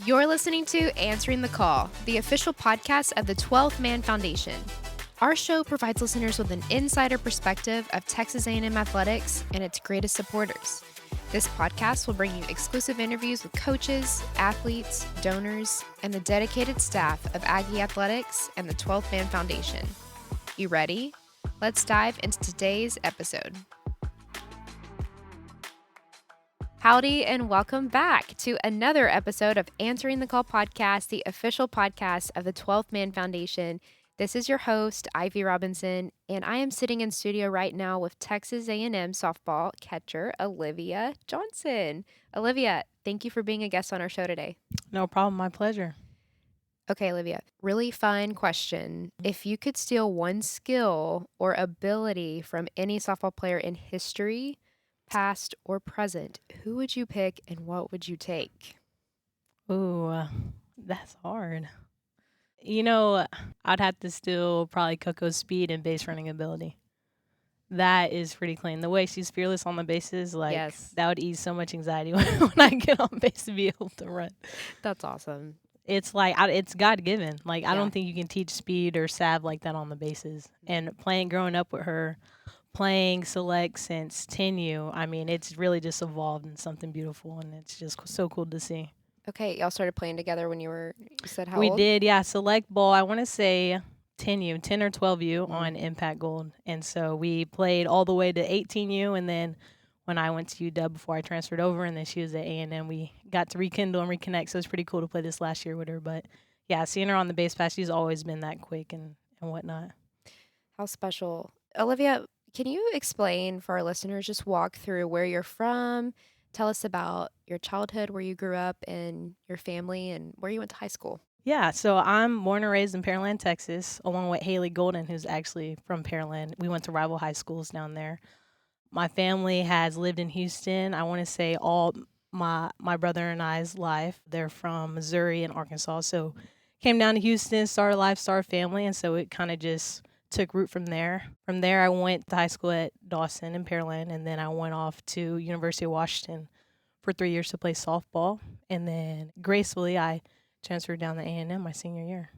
You're listening to Answering the Call, the official podcast of the 12th Man Foundation. Our show provides listeners with an insider perspective of Texas A&M athletics and its greatest supporters. This podcast will bring you exclusive interviews with coaches, athletes, donors, and the dedicated staff of Aggie Athletics and the 12th Man Foundation. You ready? Let's dive into today's episode. Howdy and welcome back to another episode of Answering the Call podcast, the official podcast of the 12th Man Foundation. This is your host, Ivy Robinson, and I am sitting in studio right now with Texas A&M softball catcher, Olivia Johnson. Olivia, thank you for being a guest on our show today. No problem. My pleasure. Okay, Olivia, really fun question. If you could steal one skill or ability from any softball player in history, past or present, who would you pick and what would you take? Ooh, that's hard. I'd have to steal probably Coco's speed and base running ability. That is pretty clean. The way she's fearless on the bases, Yes. that would ease so much anxiety when I get on base to be able to run. That's awesome. It's it's God given. I Yeah. don't think you can teach speed or salve like that on the bases. And growing up with her, playing select since 10U, it's really just evolved into something beautiful, and it's just so cool to see. Okay, y'all started playing together when you said how We old? did, yeah. Select ball, I want to say 10U, 10 or 12U on Impact Gold. And so we played all the way to 18U, and then when I went to UW before I transferred over, and then she was at A&M, we got to rekindle and reconnect. So it's pretty cool to play this last year with her. But yeah, seeing her on the base pass, she's always been that quick and whatnot. How special. Olivia, can you explain for our listeners, just walk through where you're from, tell us about your childhood, where you grew up, and your family, and where you went to high school? Yeah, so I'm born and raised in Pearland, Texas, along with Haley Golden, who's actually from Pearland. We went to rival high schools down there. My family has lived in Houston. I want to say all my brother and I's life. They're from Missouri and Arkansas. So came down to Houston, started life, started family, and so it kind of just took root from there. From there, I went to high school at Dawson in Pearland, and then I went off to University of Washington for 3 years to play softball, and then gracefully I transferred down to A&M my senior year.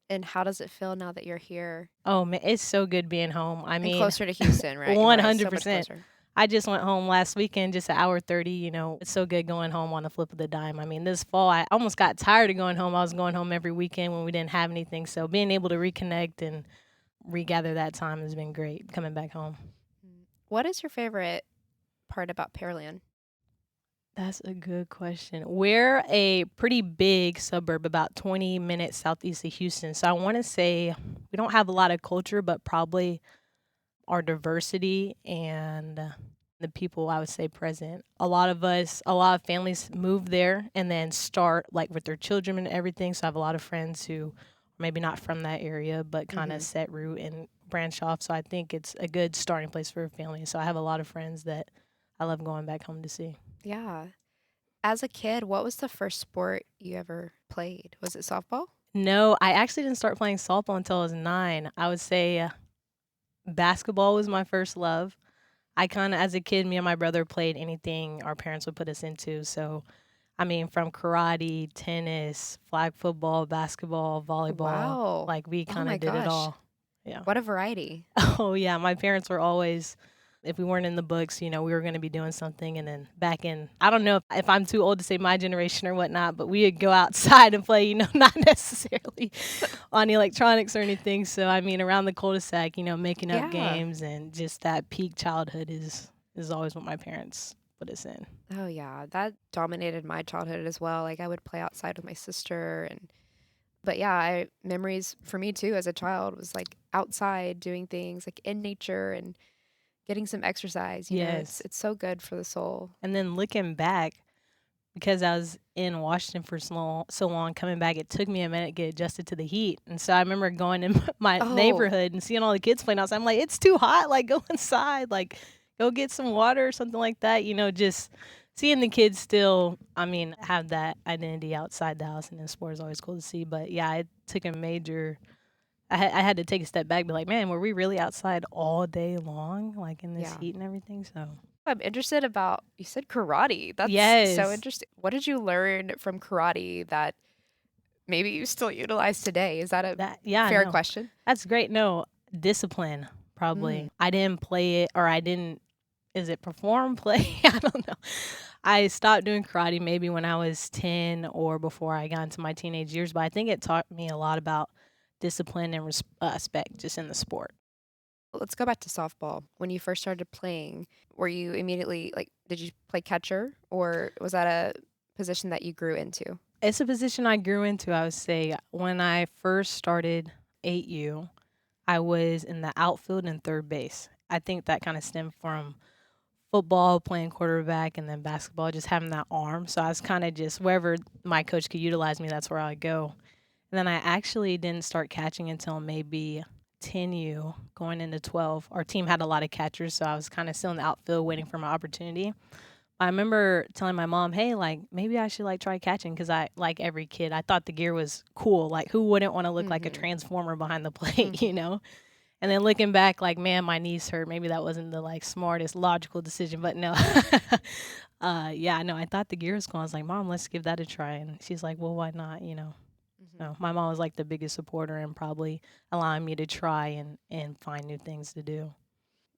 And how does it feel now that you're here? Oh man, it's so good being home. And closer to Houston, right? 100%. I just went home last weekend, just an hour 30. It's so good going home on the flip of the dime. This fall, I almost got tired of going home. I was going home every weekend when we didn't have anything. So being able to reconnect and regather that time has been great, coming back home. What is your favorite part about Pearland? That's a good question. We're a pretty big suburb, about 20 minutes southeast of Houston. So I want to say we don't have a lot of culture, but probably our diversity and the people I would say present. A lot of families move there and then start with their children and everything. So I have a lot of friends who are maybe not from that area, but kind of set root and branch off. So I think it's a good starting place for a family. So I have a lot of friends that I love going back home to see. Yeah. As a kid, what was the first sport you ever played? Was it softball? No, I actually didn't start playing softball until I was 9. I would say basketball was my first love. I kind of, as a kid, me and my brother played anything our parents would put us into. So, from karate, tennis, flag football, basketball, volleyball. Wow. We Oh kind my of did it gosh. all. Yeah. What a variety. Oh, yeah. My parents were always, if we weren't in the books, we were going to be doing something. And then back in, I don't know if I'm too old to say my generation or whatnot, but we would go outside and play, not necessarily on electronics or anything. So, around the cul-de-sac, making up games, and just that peak childhood is always what my parents put us in. Oh, yeah. That dominated my childhood as well. I would play outside with my sister. But yeah, memories for me too as a child was outside doing things in nature and getting some exercise. Yes. It's so good for the soul. And then looking back, because I was in Washington for so long, coming back, it took me a minute to get adjusted to the heat. And so I remember going in my neighborhood and seeing all the kids playing outside. I'm like, it's too hot. Go inside. Go get some water or something like that. Just seeing the kids still, have that identity outside the house and in sport is always cool to see. But yeah, it took a major. I had to take a step back, and be like, man, were we really outside all day long, in this heat and everything? So I'm interested about, you said karate. That's so Yes. interesting. What did you learn from karate that maybe you still utilize today? Is that a That yeah, fair no. question? That's great. No, discipline Mm. probably. I didn't play it or I didn't is it perform, play? I don't know. I stopped doing karate maybe when I was 10 or before I got into my teenage years, but I think it taught me a lot about discipline and respect just in the sport. Let's go back to softball. When you first started playing, were you immediately like, did you play catcher or was that a position that you grew into? It's a position I grew into, I would say. When I first started 8U, I was in the outfield and third base. I think that kind of stemmed from football, playing quarterback, and then basketball, just having that arm. So I was kind of just wherever my coach could utilize me, that's where I would go. And then I actually didn't start catching until maybe 10U going into 12. Our team had a lot of catchers, so I was kind of still in the outfield waiting for my opportunity. I remember telling my mom, "Hey, like maybe I should like try catching because I like every kid. I thought the gear was cool. Like who wouldn't want to look like a Mm-hmm. transformer behind the plate, you Mm-hmm. know?" And then looking back, like man, my knees hurt. Maybe that wasn't the like smartest logical decision, but no. Yeah, no, I thought the gear was cool. I was like, "Mom, let's give that a try." And she's like, "Well, why not?" You know. Mm-hmm. So my mom was like the biggest supporter and probably allowing me to try and find new things to do.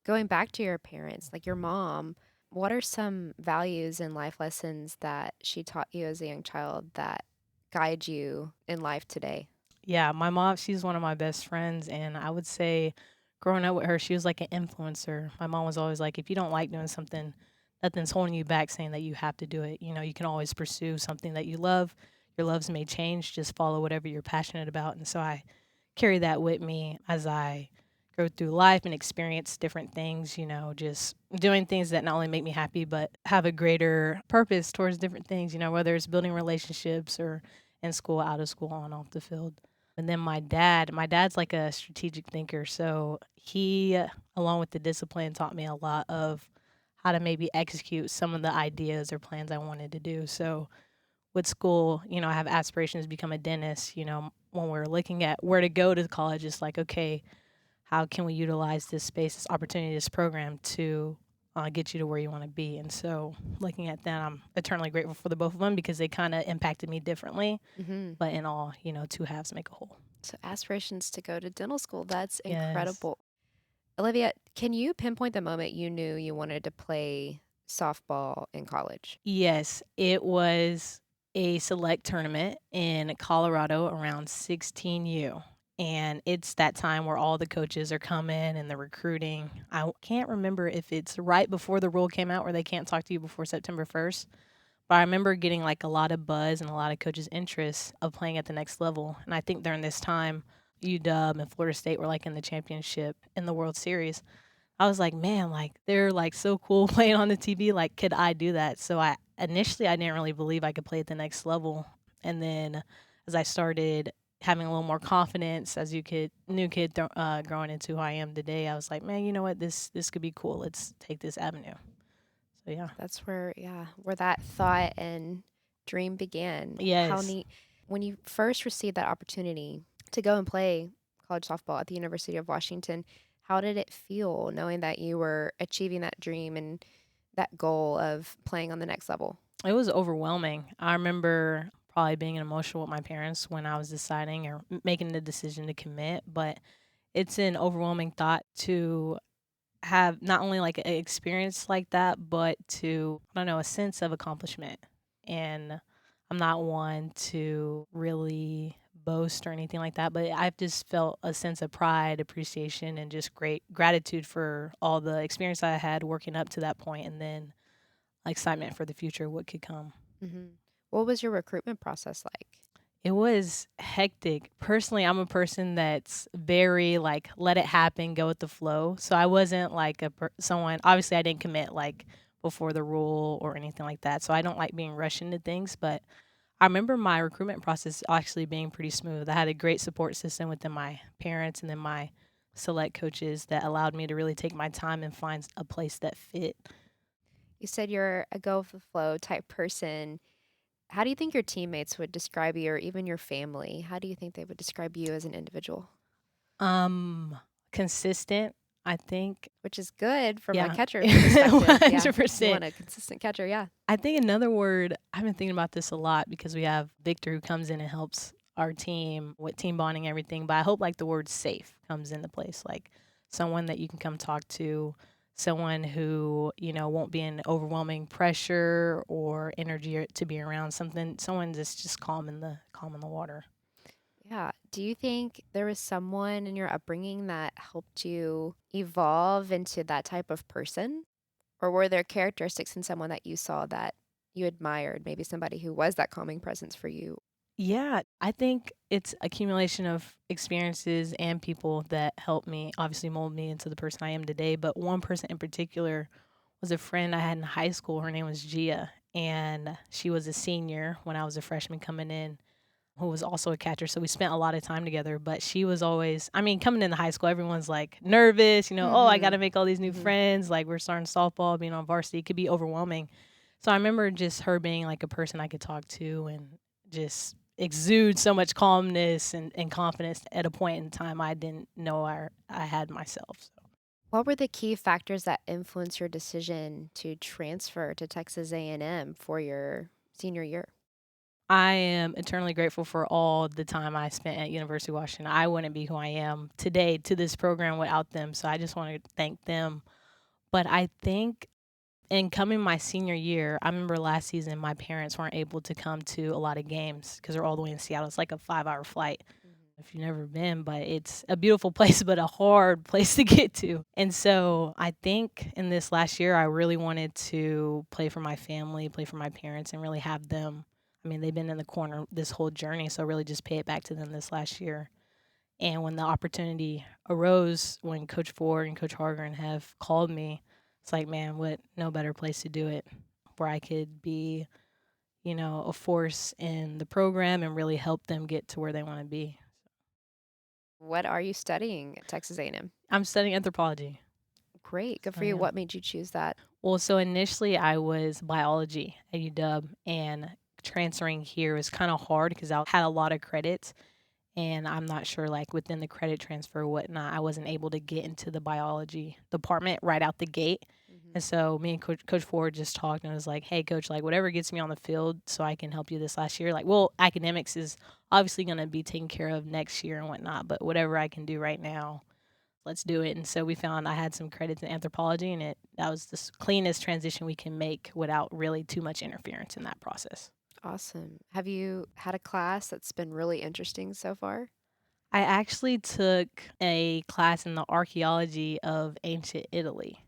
Going back to your parents, like your mom, what are some values and life lessons that she taught you as a young child that guide you in life today? Yeah, my mom, she's one of my best friends. And I would say growing up with her, she was like an influencer. My mom was always like, if you don't like doing something, nothing's holding you back saying that you have to do it. You know, you can always pursue something that you love. Your loves may change, just follow whatever you're passionate about. And so I carry that with me as I go through life and experience different things, you know, just doing things that not only make me happy, but have a greater purpose towards different things, you know, whether it's building relationships or in school, out of school, on off the field. And then my dad's like a strategic thinker. So he, along with the discipline, taught me a lot of how to maybe execute some of the ideas or plans I wanted to do. So with school, you know, I have aspirations to become a dentist. You know, when we're looking at where to go to college, it's like, okay, how can we utilize this space, this opportunity, this program to get you to where you want to be? And so looking at that, I'm eternally grateful for the both of them because they kind of impacted me differently. Mm-hmm. But in all, you know, two halves make a whole. So, aspirations to go to dental school. That's Yes. incredible. Olivia, can you pinpoint the moment you knew you wanted to play softball in college? Yes, it was a select tournament in Colorado around 16U. And it's that time where all the coaches are coming and the recruiting. Can't remember if it's right before the rule came out where they can't talk to you before September 1st. But I remember getting like a lot of buzz and a lot of coaches' interest of playing at the next level. And I think during this time, UW and Florida State were like in the championship in the World Series. I was like, man, like they're like so cool playing on the TV. Like, could I do that? So I didn't really believe I could play at the next level. And then as I started having a little more confidence as new kid growing into who I am today, I was like, man, you know what? This could be cool. Let's take this avenue. So yeah. That's where, yeah, where that thought and dream began. How Yes. neat. When you first received that opportunity to go and play college softball at the University of Washington, how did it feel knowing that you were achieving that dream and that goal of playing on the next level? It was overwhelming. I remember probably being emotional with my parents when I was deciding or making the decision to commit, but it's an overwhelming thought to have not only like an experience like that, but to, I don't know, a sense of accomplishment. And I'm not one to really boast or anything like that, but I've just felt a sense of pride, appreciation, and just great gratitude for all the experience I had working up to that point, and then excitement for the future, what could come. Hmm. What was your recruitment process like? It was hectic. Personally, I'm a person that's very like let it happen, go with the flow. So I wasn't like someone. Obviously, I didn't commit like before the rule or anything like that. So I don't like being rushed into things. But I remember my recruitment process actually being pretty smooth. I had a great support system within my parents and then my select coaches that allowed me to really take my time and find a place that fit. You said you're a go with the flow type person. How do you think your teammates would describe you or even your family? How do you think they would describe you as an individual? Um, Consistent. I think, which is good from a yeah, catcher perspective. Yeah, you 100%. want a consistent catcher. Yeah. I think another word, I've been thinking about this a lot because we have Victor who comes in and helps our team with team bonding and everything. But I hope like the word safe comes into place, like someone that you can come talk to, someone who, won't be in overwhelming pressure or energy to be around, someone that's just calm in the water. Yeah. Do you think there was someone in your upbringing that helped you evolve into that type of person? Or were there characteristics in someone that you saw that you admired? Maybe somebody who was that calming presence for you? Yeah, I think it's accumulation of experiences and people that helped me obviously mold me into the person I am today. But one person in particular was a friend I had in high school. Her name was Gia, and she was a senior when I was a freshman coming in, who was also a catcher. So we spent a lot of time together. But she was always, I mean, coming into high school, everyone's like nervous, oh, I got Mm-hmm. to make all these new Mm-hmm. friends. Like we're starting softball, being on varsity, it could be overwhelming. So I remember just her being like a person I could talk to and just exude so much calmness and confidence at a point in time I didn't know I had myself. So. What were the key factors that influenced your decision to transfer to Texas A&M for your senior year? I am eternally grateful for all the time I spent at University of Washington. I wouldn't be who I am today to this program without them. So I just want to thank them. But I think in coming my senior year, I remember last season my parents weren't able to come to a lot of games because they're all the way in Seattle. It's like a 5-hour flight if you've never been, but it's a beautiful place, but a hard place to get to. And so I think in this last year, I really wanted to play for my family, play for my parents, and really have them. I mean, they've been in the corner this whole journey, so really just pay it back to them this last year. And when the opportunity arose, when Coach Ford and Coach Hargren have called me, it's like, man, what no better place to do it where I could be, a force in the program and really help them get to where they want to be. What are you studying at Texas A&M? I'm studying anthropology. Great. Good for I you. am. What made you choose that? Well, so initially I was biology at UW, and transferring here was kind of hard because I had a lot of credits, and I'm not sure, like, within the credit transfer or whatnot, I wasn't able to get into the biology department right out the gate. Mm-hmm. And so me and Coach Ford just talked and was like, hey, Coach, like, whatever gets me on the field so I can help you this last year. Like, well, academics is obviously going to be taken care of next year and whatnot, but whatever I can do right now, let's do it. And so we found I had some credits in anthropology, and that was the cleanest transition we can make without really too much interference in that process. Awesome. Have you had a class that's been really interesting so far? I actually took a class in the archaeology of ancient Italy.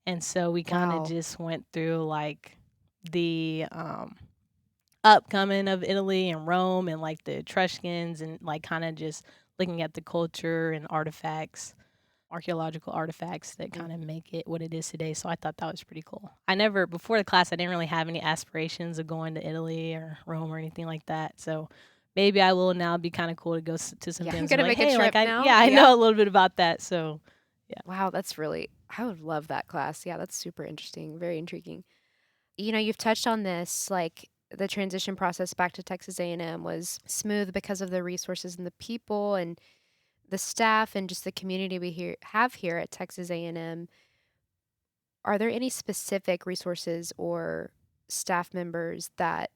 And so we kind of Wow. just went through like the upcoming of Italy and Rome and like the Etruscans and like kind of just looking at the culture and artifacts, archaeological artifacts that Mm-hmm. kind of make it what it is today. So I thought that was pretty cool. I never, before the class, I didn't really have any aspirations of going to Italy or Rome or anything like that. So maybe I will now. Be kind of cool to go to some Yeah, I'm things and gonna be like, make a hey, like trip now. I Yeah. know a little bit about that. So yeah. Wow, that's really, I would love that class. Yeah, that's super interesting, very intriguing. You've touched on this, like the transition process back to Texas A&M was smooth because of the resources and the people and the staff and just the community have here at Texas A&M. Are there any specific resources or staff members that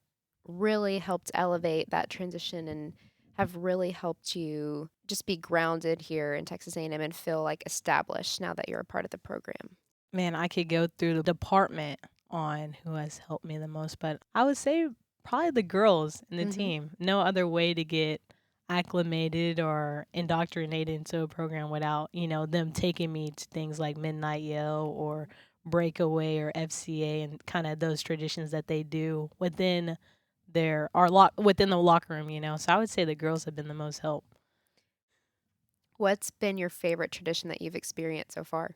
really helped elevate that transition and have really helped you just be grounded here in Texas A&M and feel like established now that you're a part of the program? Man, I could go through the department on who has helped me the most, but I would say probably the girls in the Mm-hmm. team. No other way to get acclimated or indoctrinated into a program without, them taking me to things like Midnight Yell or Breakaway or FCA and kind of those traditions that they do within within the locker room. So I would say the girls have been the most help. What's been your favorite tradition that you've experienced so far?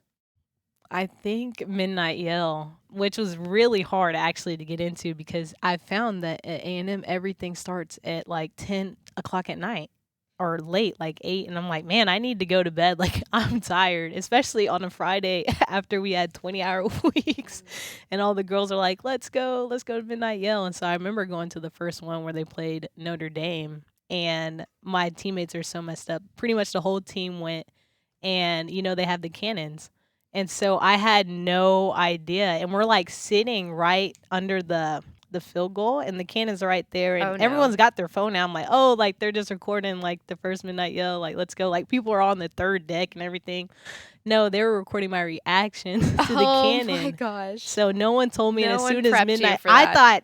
I think Midnight Yell, which was really hard actually to get into because I found that at A&M everything starts at like 10 o'clock at night or late, like 8. And I'm like, man, I need to go to bed. Like, I'm tired, especially on a Friday after we had 20-hour weeks. And all the girls are like, let's go to Midnight Yell. And so I remember going to the first one where they played Notre Dame. And my teammates are so messed up. Pretty much the whole team went and they have the cannons. And so I had no idea, and we're like sitting right under the field goal, and the cannons are right there, and Oh, no. everyone's got their phone out. I'm like, oh, like they're just recording like the first midnight yell, like let's go. Like people are on the third deck and everything. No, they were recording my reaction to the Oh, my cannon. gosh. So no one told me, and No as one soon as prepped you midnight, for I that. thought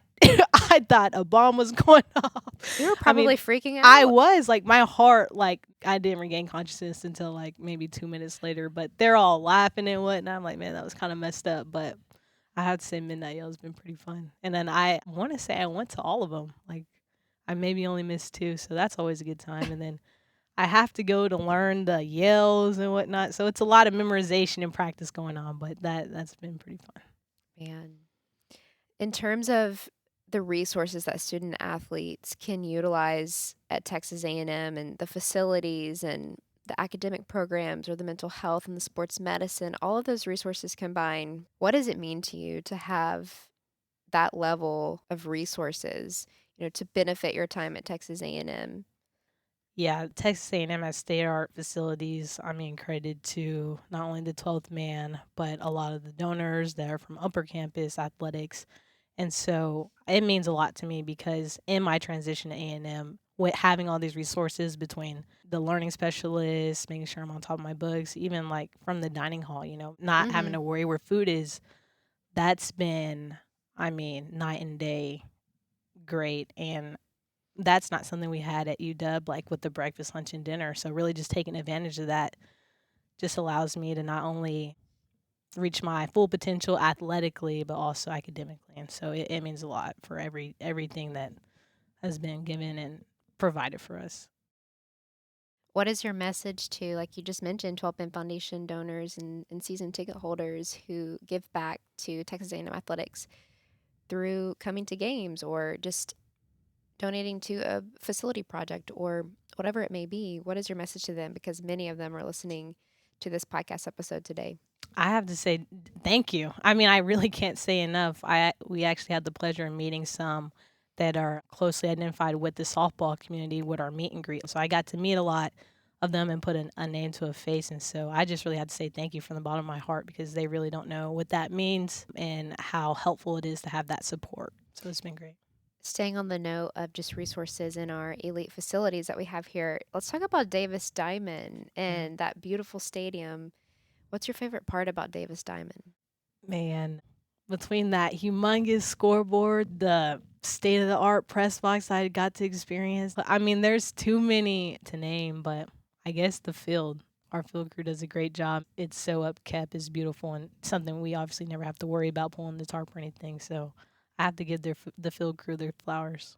I thought a bomb was going off. You were I mean, probably freaking out. I was like, my heart, like I didn't regain consciousness until like maybe 2 minutes later. But they're all laughing and whatnot. I'm like, man, that was kind of messed up. But I have to say, midnight yell has been pretty fun. And then I want to say I went to all of them. Like I maybe only missed two, so that's always a good time. And then I have to go to learn the yells and whatnot. So it's a lot of memorization and practice going on. But that's been pretty fun. Man. In terms of the resources that student athletes can utilize at Texas A&M and the facilities and the academic programs or the mental health and the sports medicine, all of those resources combined, what does it mean to you to have that level of resources, to benefit your time at Texas A&M? Yeah, Texas A&M has state-of-art facilities. I mean, credited to not only the 12th man, but a lot of the donors that are from upper campus athletics. And so it means a lot to me because in my transition to A&M, with having all these resources between the learning specialists, making sure I'm on top of my books, even like from the dining hall, not having to worry where food is, that's been, I mean, night and day great. And that's not something we had at UW, like with the breakfast, lunch, and dinner. So really just taking advantage of that just allows me to not only reach my full potential athletically, but also academically. And so it means a lot for everything that has been given and provided for us. What is your message to, like you just mentioned, 12 Pin Foundation donors and season ticket holders who give back to Texas A&M athletics through coming to games or just donating to a facility project or whatever it may be? What is your message to them? Because many of them are listening to this podcast episode today. I have to say thank you. I mean, I really can't say enough. We actually had the pleasure of meeting some that are closely identified with the softball community with our meet and greet. So I got to meet a lot of them and put a name to a face. And so I just really had to say thank you from the bottom of my heart because they really don't know what that means and how helpful it is to have that support. So it's been great. Staying on the note of just resources in our elite facilities that we have here, let's talk about Davis Diamond and that beautiful stadium. What's your favorite part about Davis Diamond? Man, between that humongous scoreboard, the state of the art press box I got to experience, I mean, there's too many to name, but I guess the field. Our field crew does a great job. It's so upkept, it's beautiful, and something we obviously never have to worry about pulling the tarp or anything. So I have to give the field crew their flowers.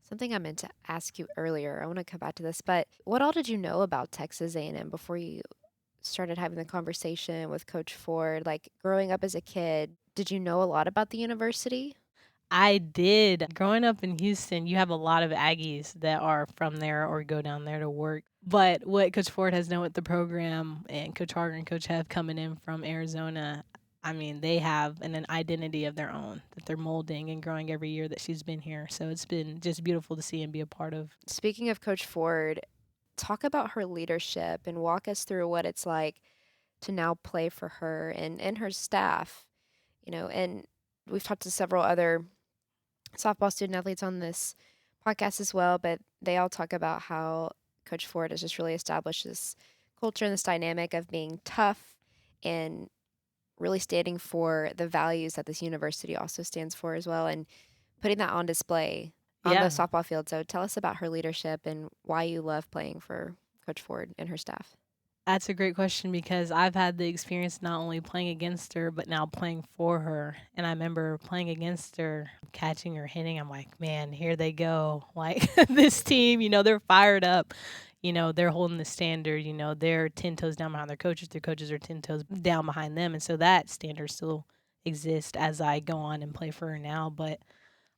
Something I meant to ask you earlier. I want to come back to this, but what all did you know about Texas A&M before you started having the conversation with Coach Ford? Like growing up as a kid, did you know a lot about the university? I did. Growing up in Houston, you have a lot of Aggies that are from there or go down there to work. But what Coach Ford has done with the program and Coach Harger and Coach Hev coming in from Arizona, I mean, they have an identity of their own that they're molding and growing every year that she's been here. So it's been just beautiful to see and be a part of. Speaking of Coach Ford, talk about her leadership and walk us through what it's like to now play for her and her staff. And we've talked to several other softball student athletes on this podcast as well, but they all talk about how Coach Ford has just really established this culture and this dynamic of being tough and really standing for the values that this university also stands for as well and putting that on display on the Yeah. softball field. So tell us about her leadership and why you love playing for Coach Ford and her staff. That's a great question because I've had the experience not only playing against her, but now playing for her. And I remember playing against her, catching her hitting. I'm like, man, here they go. Like this team, they're fired up. They're holding the standard. They're 10 toes down behind their coaches. Their coaches are 10 toes down behind them. And so that standard still exists as I go on and play for her now. But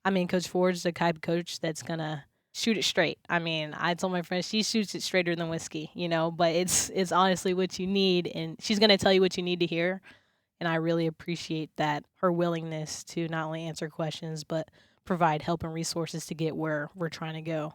I mean, Coach Ford's the type of coach that's going to shoot it straight. I mean, I told my friends she shoots it straighter than whiskey, but it's honestly what you need, and she's gonna tell you what you need to hear. And I really appreciate that her willingness to not only answer questions but provide help and resources to get where we're trying to go.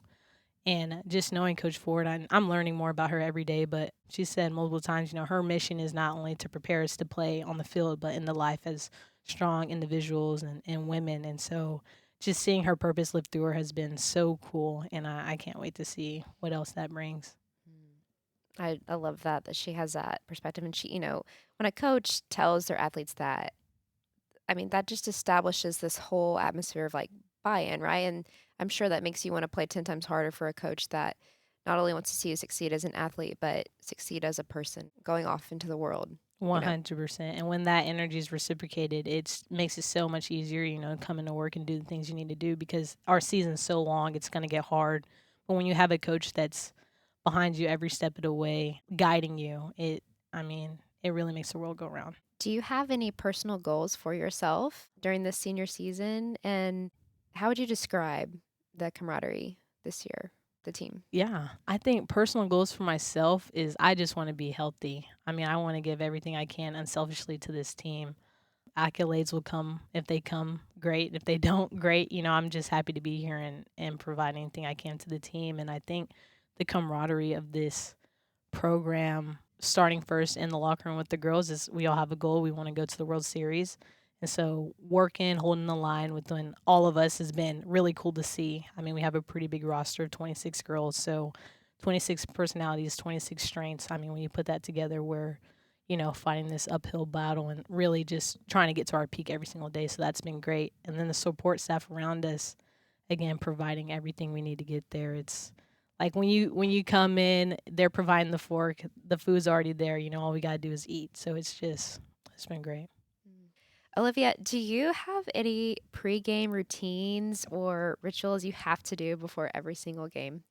And just knowing Coach Ford, I'm learning more about her every day. But she said multiple times, her mission is not only to prepare us to play on the field, but in the life as strong individuals and women. And so just seeing her purpose live through her has been so cool. And I can't wait to see what else that brings. I love that she has that perspective. And she, when a coach tells their athletes that, I mean, that just establishes this whole atmosphere of like buy-in, right? And I'm sure that makes you want to play 10 times harder for a coach that not only wants to see you succeed as an athlete, but succeed as a person going off into the world. 100%. And when that energy is reciprocated, it makes it so much easier, coming to work and do the things you need to do, because our season's so long, it's going to get hard. But when you have a coach that's behind you every step of the way, guiding you, it really makes the world go round. Do you have any personal goals for yourself during this senior season? And how would you describe the camaraderie this year, the team? Yeah, I think personal goals for myself is I just want to be healthy. I want to give everything I can unselfishly to this team. Accolades will come. If they come, great. If they don't, great. I'm just happy to be here and provide anything I can to the team. And I think the camaraderie of this program, starting first in the locker room with the girls, is we all have a goal. We want to go to the World Series. And so working, holding the line within all of us has been really cool to see. We have a pretty big roster of 26 girls. So 26 personalities, 26 strengths. When you put that together, we're, fighting this uphill battle and really just trying to get to our peak every single day. So that's been great. And then the support staff around us, again, providing everything we need to get there. It's like when you come in, they're providing the fork, the food's already there. All we gotta do is eat. So it's been great. Olivia, do you have any pre-game routines or rituals you have to do before every single game?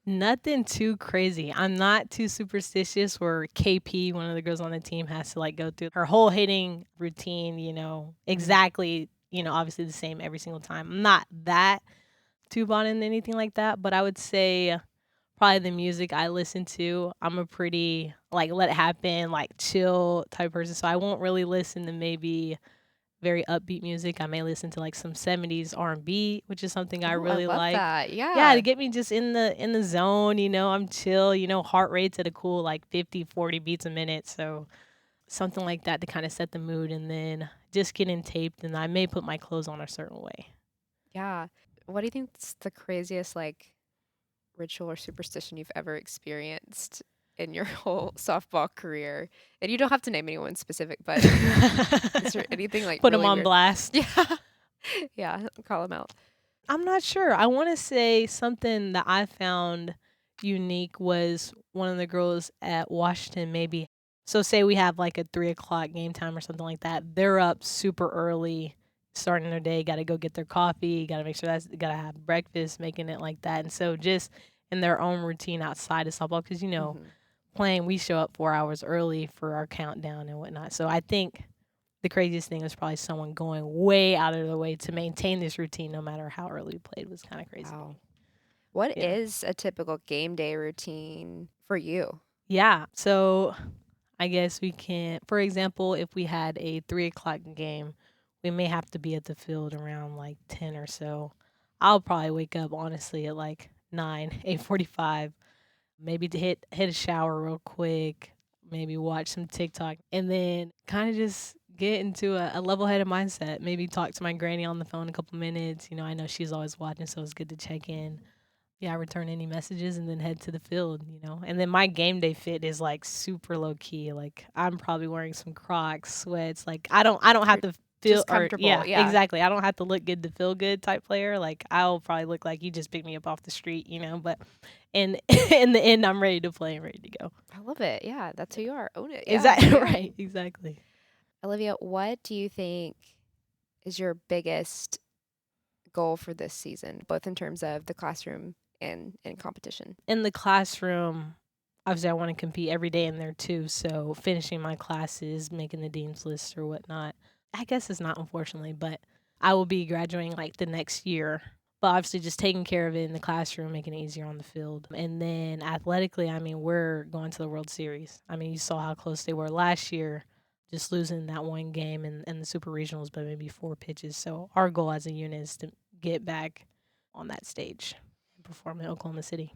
Nothing too crazy. I'm not too superstitious where KP, one of the girls on the team, has to go through her whole hitting routine, exactly, obviously the same every single time. I'm not that too bought into anything like that, but I would say probably the music I listen to. I'm a pretty let it happen, chill type person. So I won't really listen to maybe very upbeat music. I may listen to some 70s R&B, which is something I really love like. that. Yeah, to get me just in the zone, I'm chill, heart rate's at a cool 50, 40 beats a minute. So something like that to kind of set the mood, and then just getting taped, and I may put my clothes on a certain way. Yeah. What do you think's the craziest ritual or superstition you've ever experienced in your whole softball career? And you don't have to name anyone specific, but is there anything Put really them on weird? blast. Yeah. Yeah, call them out. I'm not sure. I want to say something that I found unique was one of the girls at Washington, maybe. So, say we have a 3 o'clock game time or something like that. They're up super early, starting their day, got to go get their coffee, got to make sure got to have breakfast, making it like that. And so, just in their own routine outside of softball, because, playing, we show up 4 hours early for our countdown and whatnot. So, I think the craziest thing was probably someone going way out of their way to maintain this routine no matter how early we played was kind of crazy. Wow. What is a typical game day routine for you? Yeah. So I guess we can, for example, if we had a 3 o'clock game, we may have to be at the field around 10 or so. I'll probably wake up honestly at 9, 8:45, maybe to hit a shower real quick, maybe watch some TikTok, and then kind of just get into a level-headed mindset. Maybe talk to my granny on the phone a couple minutes. I know she's always watching, so it's good to check in. Yeah, return any messages and then head to the field. And then my game day fit is super low key. I'm probably wearing some Crocs, sweats. I don't have to feel just comfortable. yeah, Yeah. exactly. I don't have to look good to feel good type player. I'll probably look like you just picked me up off the street. But in in the end, I'm ready to play and ready to go. I love it. Yeah, that's who you are. Own it. Exactly. Yeah. Right. Exactly. Olivia, what do you think is your biggest goal for this season, both in terms of the classroom and in competition? In the classroom, obviously I want to compete every day in there too. So finishing my classes, making the dean's list or whatnot. I guess it's not, unfortunately, but I will be graduating the next year. But obviously just taking care of it in the classroom, making it easier on the field. And then athletically, we're going to the World Series. You saw how close they were last year, just losing that one game and the super regionals, but maybe 4 pitches. So our goal as a unit is to get back on that stage. perform in Oklahoma City.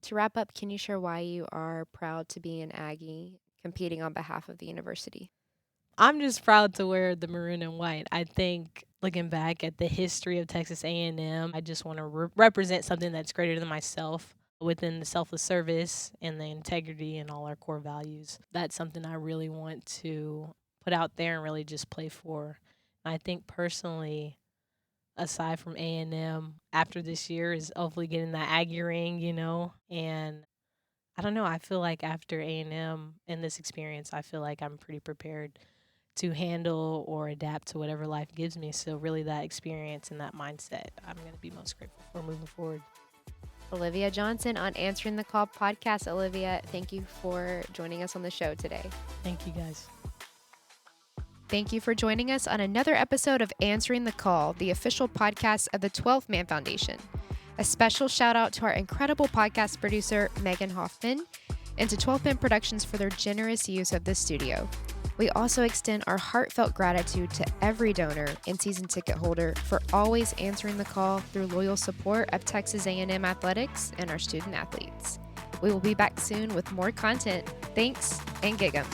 To wrap up, can you share why you are proud to be an Aggie competing on behalf of the university? I'm just proud to wear the maroon and white. I think looking back at the history of Texas A&M, I just want to represent something that's greater than myself within the selfless service and the integrity and all our core values. That's something I really want to put out there and really just play for. I think personally, aside from A&M, after this year is hopefully getting that Aggie ring, and I don't know, I feel like after A&M and this experience, I feel like I'm pretty prepared to handle or adapt to whatever life gives me. So really that experience and that mindset, I'm going to be most grateful for moving forward. Olivia Johnson on Answering the Call podcast. Olivia, thank you for joining us on the show today. Thank you, guys. Thank you for joining us on another episode of Answering the Call, the official podcast of the 12th Man Foundation. A special shout out to our incredible podcast producer, Megan Hoffman, and to 12th Man Productions for their generous use of this studio. We also extend our heartfelt gratitude to every donor and season ticket holder for always answering the call through loyal support of Texas A&M athletics and our student athletes. We will be back soon with more content. Thanks, and gig 'em.